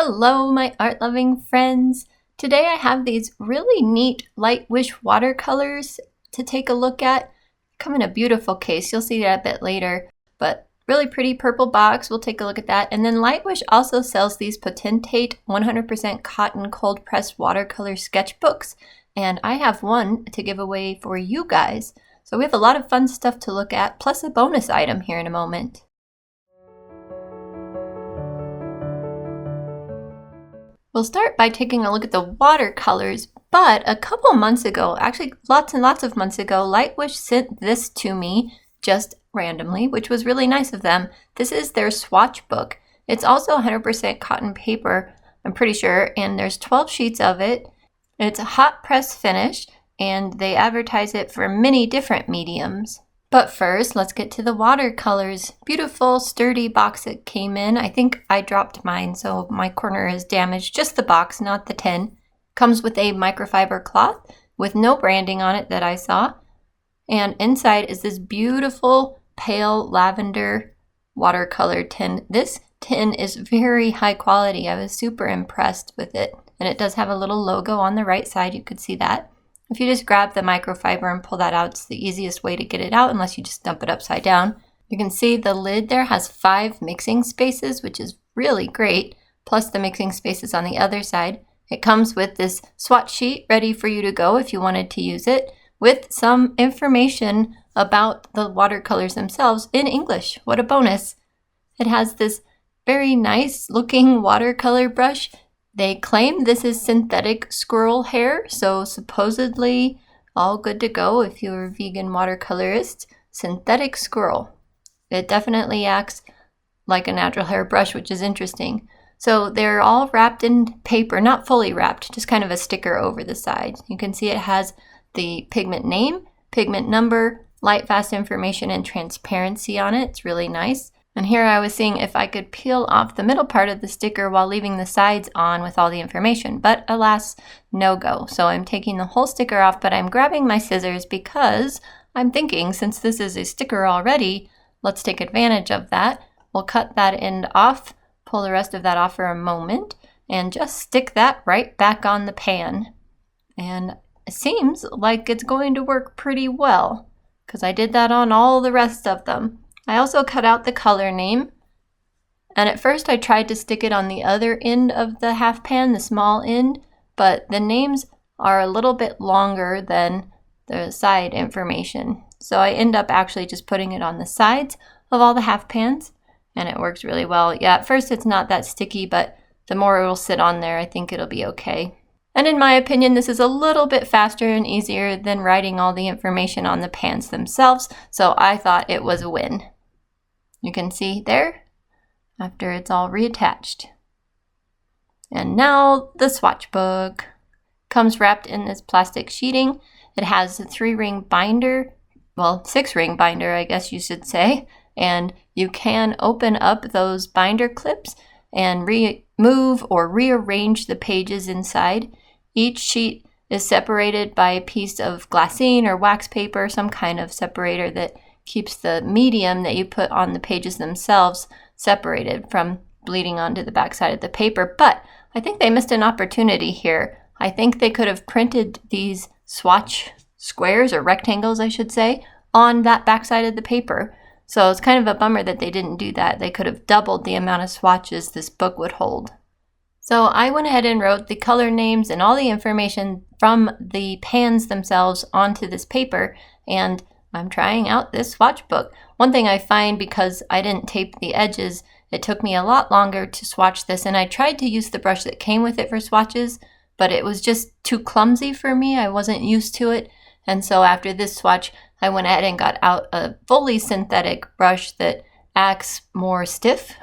Hello, my art-loving friends. Today I have these really neat Light Wish watercolors to take a look at. Come in a beautiful case. You'll see that a bit later, but really pretty purple box. We'll take a look at that. And then Light Wish also sells these Potentate 100% cotton cold pressed watercolor sketchbooks, and I have one to give away for you guys. So we have a lot of fun stuff to look at, plus a bonus item here in a moment. We'll start by taking a look at the watercolors, but a couple months ago, actually lots and lots of months ago, Light Wish sent this to me just randomly, which was really nice of them. This is their Swatch book. It's also 100% cotton paper, I'm pretty sure, and there's 12 sheets of it. It's a hot press finish, and they advertise it for many different mediums. But first, let's get to the watercolors. Beautiful, sturdy box it came in. I think I dropped mine, so my corner is damaged. Just the box, not the tin. Comes with a microfiber cloth with no branding on it that I saw. And inside is this beautiful pale lavender watercolor tin. This tin is very high quality. I was super impressed with it. And it does have a little logo on the right side. You could see that. If you just grab the microfiber and pull that out, it's the easiest way to get it out unless you just dump it upside down. You can see the lid there has 5 mixing spaces, which is really great, plus the mixing spaces on the other side. It comes with this swatch sheet ready for you to go if you wanted to use it, with some information about the watercolors themselves in English. What a bonus. It has this very nice looking watercolor brush. They claim this is synthetic squirrel hair, so supposedly all good to go if you're a vegan watercolorist. Synthetic squirrel. It definitely acts like a natural hair brush, which is interesting. So they're all wrapped in paper, not fully wrapped, just kind of a sticker over the side. You can see it has the pigment name, pigment number, light fast information, and transparency on it. It's really nice. And here I was seeing if I could peel off the middle part of the sticker while leaving the sides on with all the information, but alas, no go. So I'm taking the whole sticker off, but I'm grabbing my scissors because I'm thinking since this is a sticker already, let's take advantage of that. We'll cut that end off, pull the rest of that off for a moment, and just stick that right back on the pan. And it seems like it's going to work pretty well because I did that on all the rest of them. I also cut out the color name, and at first I tried to stick it on the other end of the half pan, the small end, but the names are a little bit longer than the side information. So I end up actually just putting it on the sides of all the half pans, and it works really well. Yeah, at first it's not that sticky, but the more it will sit on there, I think it'll be okay. And in my opinion, this is a little bit faster and easier than writing all the information on the pans themselves, so I thought it was a win. You can see there, after it's all reattached. And now the swatch book comes wrapped in this plastic sheeting. It has a 3-ring binder, well, 6-ring binder, I guess you should say. And you can open up those binder clips and remove or rearrange the pages inside. Each sheet is separated by a piece of glassine or wax paper, some kind of separator that keeps the medium that you put on the pages themselves separated from bleeding onto the backside of the paper. But I think they missed an opportunity here. I think they could have printed these swatch squares, or rectangles I should say, on that backside of the paper. So it's kind of a bummer that they didn't do that. They could have doubled the amount of swatches this book would hold. So I went ahead and wrote the color names and all the information from the pans themselves onto this paper, and I'm trying out this swatch book. One thing I find, because I didn't tape the edges, it took me a lot longer to swatch this, and I tried to use the brush that came with it for swatches, but it was just too clumsy for me. I wasn't used to it, and so after this swatch, I went ahead and got out a fully synthetic brush that acts more stiff.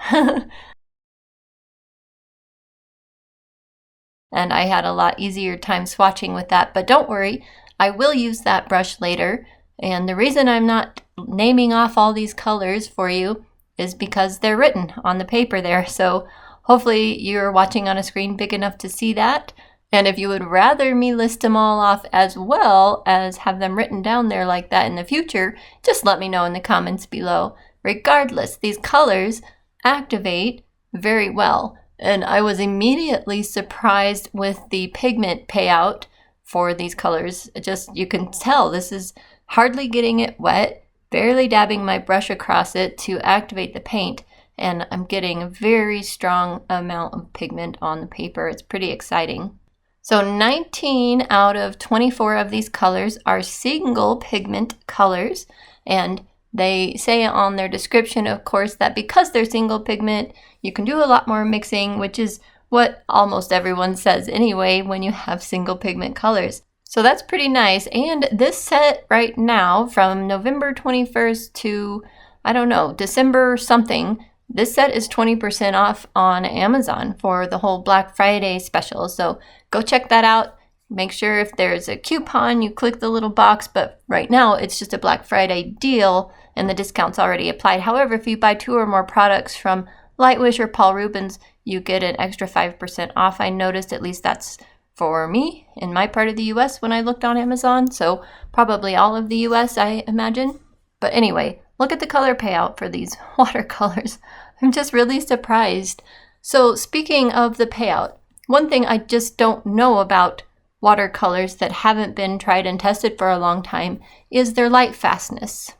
And I had a lot easier time swatching with that, but don't worry, I will use that brush later. And the reason I'm not naming off all these colors for you is because they're written on the paper there. So hopefully you're watching on a screen big enough to see that. And if you would rather me list them all off as well as have them written down there like that in the future, just let me know in the comments below. Regardless, these colors activate very well. And I was immediately surprised with the pigment payout for these colors. You can tell this is hardly getting it wet, barely dabbing my brush across it to activate the paint, and I'm getting a very strong amount of pigment on the paper. It's pretty exciting. So 19 out of 24 of these colors are single pigment colors, and they say on their description, of course, that because they're single pigment, you can do a lot more mixing, which is what almost everyone says anyway when you have single pigment colors. So that's pretty nice. And this set right now, from November 21st to, I don't know, December something, this set is 20% off on Amazon for the whole Black Friday special. So go check that out. Make sure if there's a coupon, you click the little box. But right now, it's just a Black Friday deal and the discount's already applied. However, if you buy 2 or more products from Lightwish or Paul Rubens, you get an extra 5% off. I noticed, at least that's for me in my part of the US when I looked on Amazon. So probably all of the US, I imagine. But anyway, look at the color payout for these watercolors. I'm just really surprised. So speaking of the payout, one thing I just don't know about watercolors that haven't been tried and tested for a long time is their light fastness.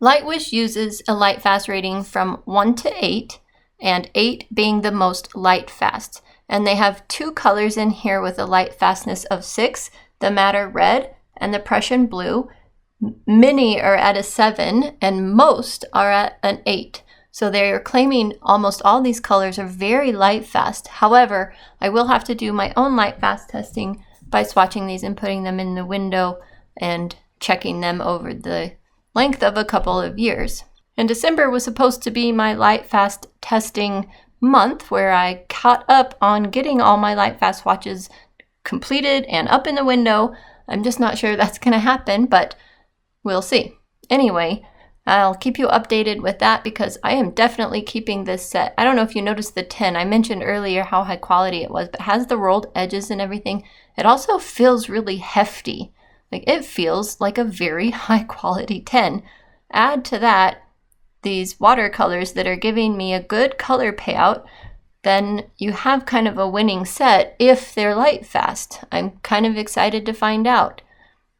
Lightwish uses a light fast rating from 1 to 8, and 8 being the most light fast. And they have 2 colors in here with a light fastness of 6, the Madder Red and the Prussian Blue. Many are at a 7 and most are at an 8. So they're claiming almost all these colors are very light fast. However, I will have to do my own light fast testing by swatching these and putting them in the window and checking them over the length of a couple of years. And December was supposed to be my light fast testing month where I caught up on getting all my light fast swatches completed and up in the window. I'm just not sure that's going to happen, but we'll see. Anyway, I'll keep you updated with that because I am definitely keeping this set. I don't know if you noticed the tin. I mentioned earlier how high quality it was, but it has the rolled edges and everything. It also feels really hefty. Like, it feels like a very high quality tin. Add to that these watercolors that are giving me a good color payout, then you have kind of a winning set if they're light fast. I'm kind of excited to find out.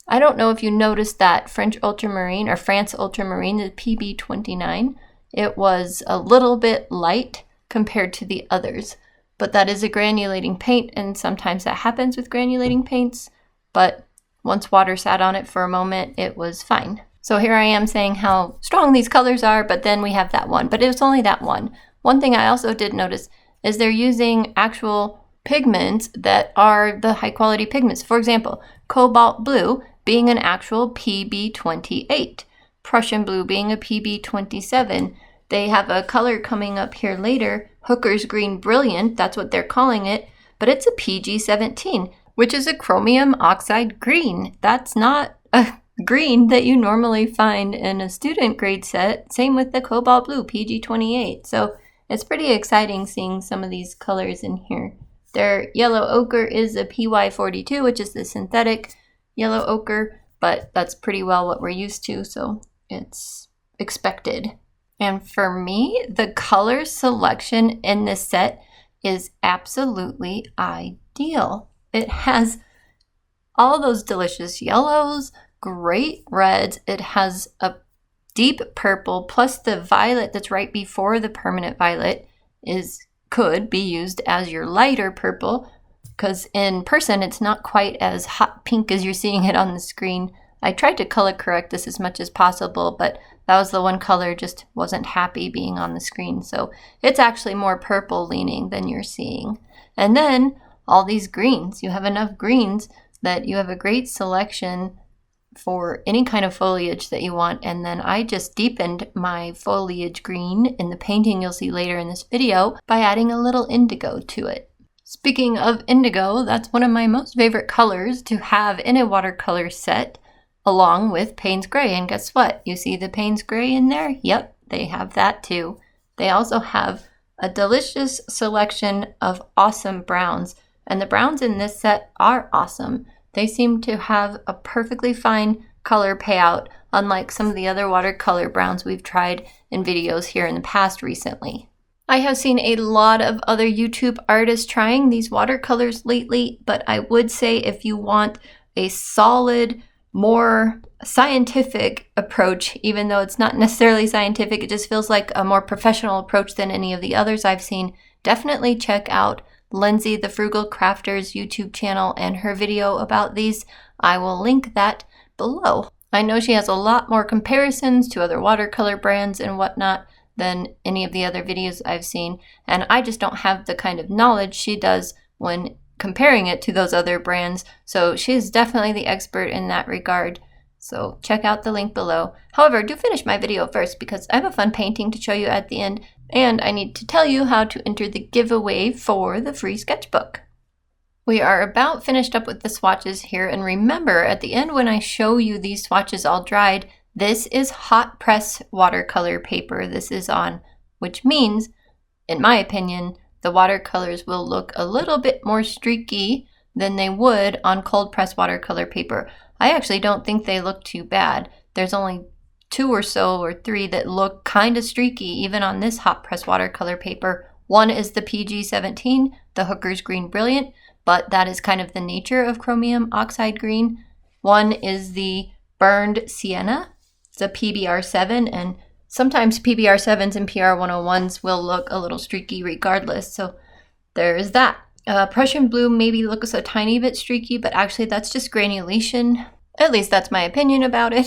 I don't know if you noticed that French Ultramarine or France Ultramarine, the PB29, it was a little bit light compared to the others, but that is a granulating paint, and sometimes that happens with granulating paints, but once water sat on it for a moment, it was fine. So here I am saying how strong these colors are, but then we have that one, but it was only that one. One thing I also did notice is they're using actual pigments that are the high quality pigments. For example, cobalt blue being an actual PB28, Prussian blue being a PB27. They have a color coming up here later, Hooker's Green Brilliant, that's what they're calling it, but it's a PG17, which is a chromium oxide green. That's not a green that you normally find in a student grade set. Same with the cobalt blue, PG28. So it's pretty exciting seeing some of these colors in here. Their yellow ochre is a PY42, which is the synthetic yellow ochre, but that's pretty well what we're used to, so it's expected. And for me, the color selection in this set is absolutely ideal. It has all those delicious yellows, great reds. It has a deep purple, plus the violet that's right before the permanent violet could be used as your lighter purple, because in person it's not quite as hot pink as you're seeing it on the screen. I tried to color correct this as much as possible, but that was the one color just wasn't happy being on the screen. So it's actually more purple leaning than you're seeing. And then all these greens. You have enough greens that you have a great selection for any kind of foliage that you want. And then I just deepened my foliage green in the painting you'll see later in this video by adding a little indigo to it. Speaking of indigo, that's one of my most favorite colors to have in a watercolor set, along with Payne's Gray. And guess what? You see the Payne's Gray in there? Yep, they have that too. They also have a delicious selection of awesome browns. And the browns in this set are awesome. They seem to have a perfectly fine color payout, unlike some of the other watercolor browns we've tried in videos here in the past recently. I have seen a lot of other YouTube artists trying these watercolors lately, but I would say if you want a solid, more scientific approach, even though it's not necessarily scientific, it just feels like a more professional approach than any of the others I've seen, definitely check out Lindsay the Frugal Crafter's YouTube channel and her video about these. I will link that below. I know she has a lot more comparisons to other watercolor brands and whatnot than any of the other videos I've seen, and I just don't have the kind of knowledge she does when comparing it to those other brands, so she is definitely the expert in that regard. So check out the link below. However, do finish my video first because I have a fun painting to show you at the end, and I need to tell you how to enter the giveaway for the free sketchbook. We are about finished up with the swatches here, and remember at the end when I show you these swatches all dried, this is hot press watercolor paper this is on, which means, in my opinion, the watercolors will look a little bit more streaky than they would on cold press watercolor paper. I actually don't think they look too bad. There's only 2 or so or 3 that look kind of streaky even on this hot press watercolor paper. One is the PG17, the Hooker's Green Brilliant, but that is kind of the nature of chromium oxide green. One is the Burned Sienna. It's a PBR7, and sometimes PBR7s and PR101s will look a little streaky regardless, so there is that. Prussian Blue maybe looks a tiny bit streaky, but actually that's just granulation. At least that's my opinion about it,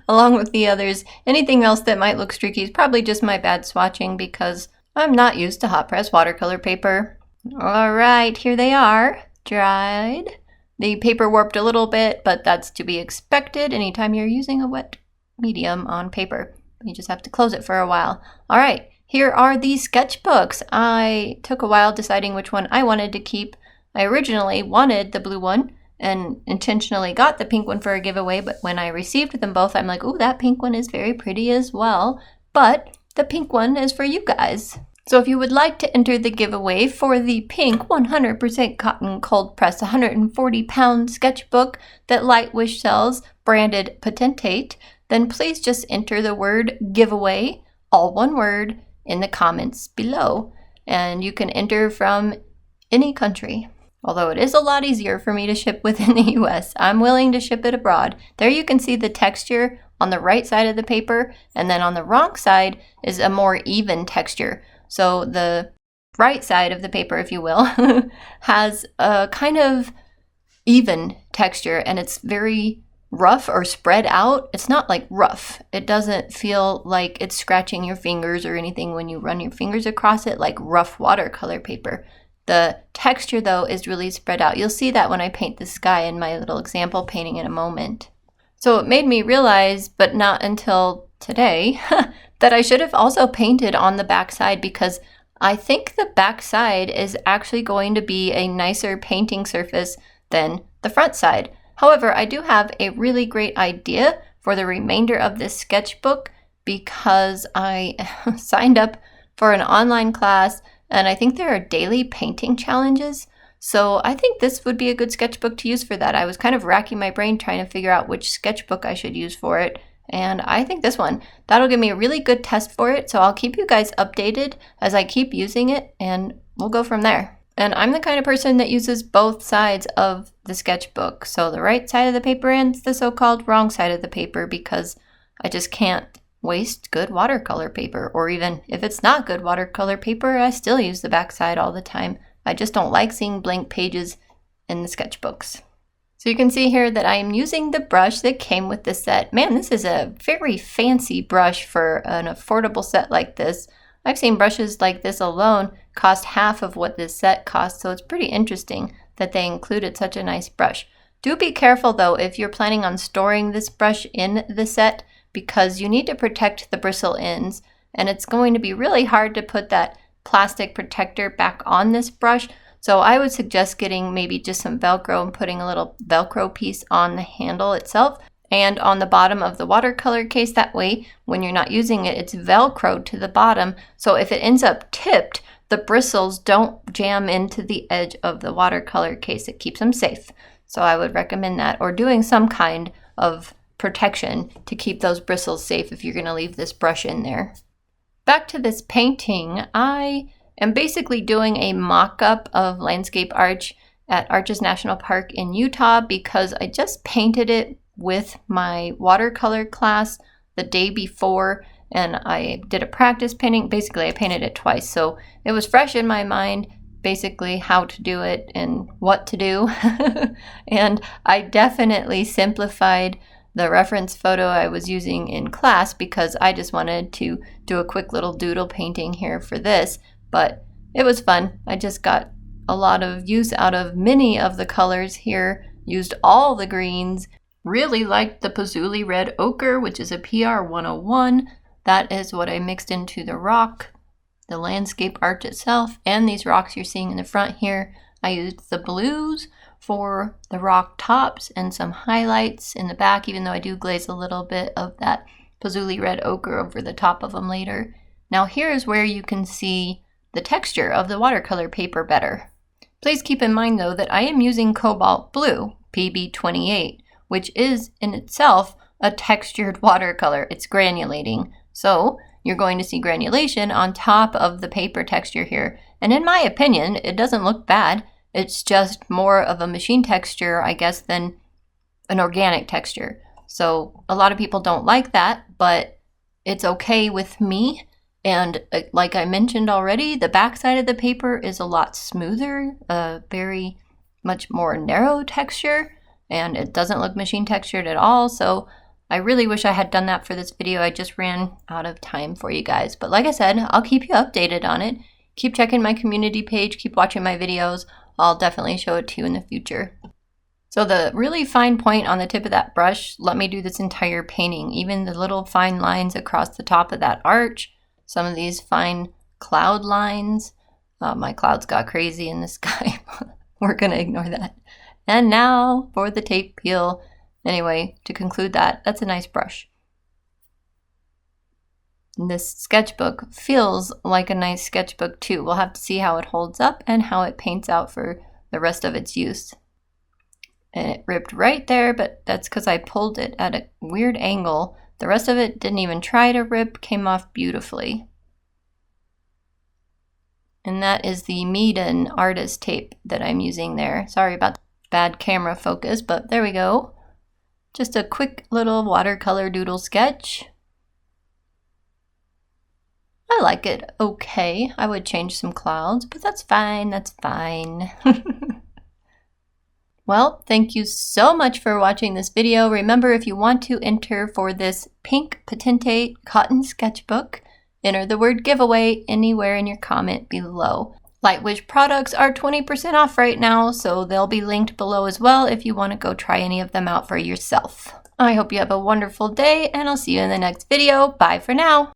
along with the others. Anything else that might look streaky is probably just my bad swatching because I'm not used to hot press watercolor paper. Alright, here they are, dried. The paper warped a little bit, but that's to be expected anytime you're using a wet medium on paper. You just have to close it for a while. All right, here are the sketchbooks. I took a while deciding which one I wanted to keep. I originally wanted the blue one and intentionally got the pink one for a giveaway, but when I received them both, I'm like, ooh, that pink one is very pretty as well, but the pink one is for you guys. So if you would like to enter the giveaway for the pink 100% cotton cold press 140-pound sketchbook that Lightwish sells, branded Potentate, then please just enter the word giveaway, all one word, in the comments below. And you can enter from any country. Although it is a lot easier for me to ship within the US. I'm willing to ship it abroad. There you can see the texture on the right side of the paper, and then on the wrong side is a more even texture. So the right side of the paper, if you will, has a kind of even texture, and it's very rough or spread out. It's not like rough. It doesn't feel like it's scratching your fingers or anything when you run your fingers across it like rough watercolor paper. The texture though is really spread out. You'll see that when I paint the sky in my little example painting in a moment. So it made me realize, but not until today, that I should have also painted on the back side because I think the back side is actually going to be a nicer painting surface than the front side. However, I do have a really great idea for the remainder of this sketchbook because I signed up for an online class and I think there are daily painting challenges. So I think this would be a good sketchbook to use for that. I was kind of racking my brain trying to figure out which sketchbook I should use for it. And I think this one, that'll give me a really good test for it. So I'll keep you guys updated as I keep using it and we'll go from there. And I'm the kind of person that uses both sides of the sketchbook. So the right side of the paper and the so-called wrong side of the paper because I just can't waste good watercolor paper. Or even if it's not good watercolor paper, I still use the back side all the time. I just don't like seeing blank pages in the sketchbooks. So you can see here that I am using the brush that came with the set. Man, this is a very fancy brush for an affordable set like this. I've seen brushes like this alone cost half of what this set costs, so it's pretty interesting that they included such a nice brush. Do be careful though if you're planning on storing this brush in the set because you need to protect the bristle ends, and it's going to be really hard to put that plastic protector back on this brush. So I would suggest getting maybe just some Velcro and putting a little Velcro piece on the handle itself and on the bottom of the watercolor case. That way, when you're not using it, it's Velcroed to the bottom. So if it ends up tipped, the bristles don't jam into the edge of the watercolor case. It keeps them safe. So I would recommend that, or doing some kind of protection to keep those bristles safe if you're going to leave this brush in there. Back to this painting, I am basically doing a mock-up of Landscape Arch at Arches National Park in Utah because I just painted it with my watercolor class the day before, and I did a practice painting. Basically, I painted it twice, so it was fresh in my mind, basically how to do it and what to do. And I definitely simplified the reference photo I was using in class because I just wanted to do a quick little doodle painting here for this, but it was fun. I just got a lot of use out of many of the colors here, used all the greens, really liked the Patchouli Red Ochre, which is a PR 101. That is what I mixed into the rock, the landscape arch itself, and these rocks you're seeing in the front here. I used the blues for the rock tops and some highlights in the back, even though I do glaze a little bit of that Patchouli Red Ochre over the top of them later. Now here's where you can see the texture of the watercolor paper better. Please keep in mind though that I am using cobalt blue, PB28, which is in itself a textured watercolor. It's granulating. So you're going to see granulation on top of the paper texture here. And in my opinion, it doesn't look bad. It's just more of a machine texture, I guess, than an organic texture. So a lot of people don't like that, but it's okay with me. And like I mentioned already, the back side of the paper is a lot smoother, very much more narrow texture, and it doesn't look machine textured at all. So I really wish I had done that for this video. I just ran out of time for you guys. But like I said, I'll keep you updated on it. Keep checking my community page, keep watching my videos. I'll definitely show it to you in the future. So the really fine point on the tip of that brush let me do this entire painting, even the little fine lines across the top of that arch, some of these fine cloud lines. My clouds got crazy in the sky. We're gonna ignore that. And now for the tape peel. Anyway, to conclude that, that's a nice brush. This sketchbook feels like a nice sketchbook too. We'll have to see how it holds up and how it paints out for the rest of its use. And it ripped right there, but that's because I pulled it at a weird angle. The rest of it didn't even try to rip, came off beautifully. And that is the Meeden artist tape that I'm using there. Sorry about the bad camera focus, but there we go. Just a quick little watercolor doodle sketch. I like it okay. I would change some clouds, but that's fine, that's fine. Well, thank you so much for watching this video. Remember, if you want to enter for this pink Patente cotton sketchbook, enter the word giveaway anywhere in your comment below. Lightwish products are 20% off right now, so they'll be linked below as well if you want to go try any of them out for yourself. I hope you have a wonderful day, and I'll see you in the next video. Bye for now.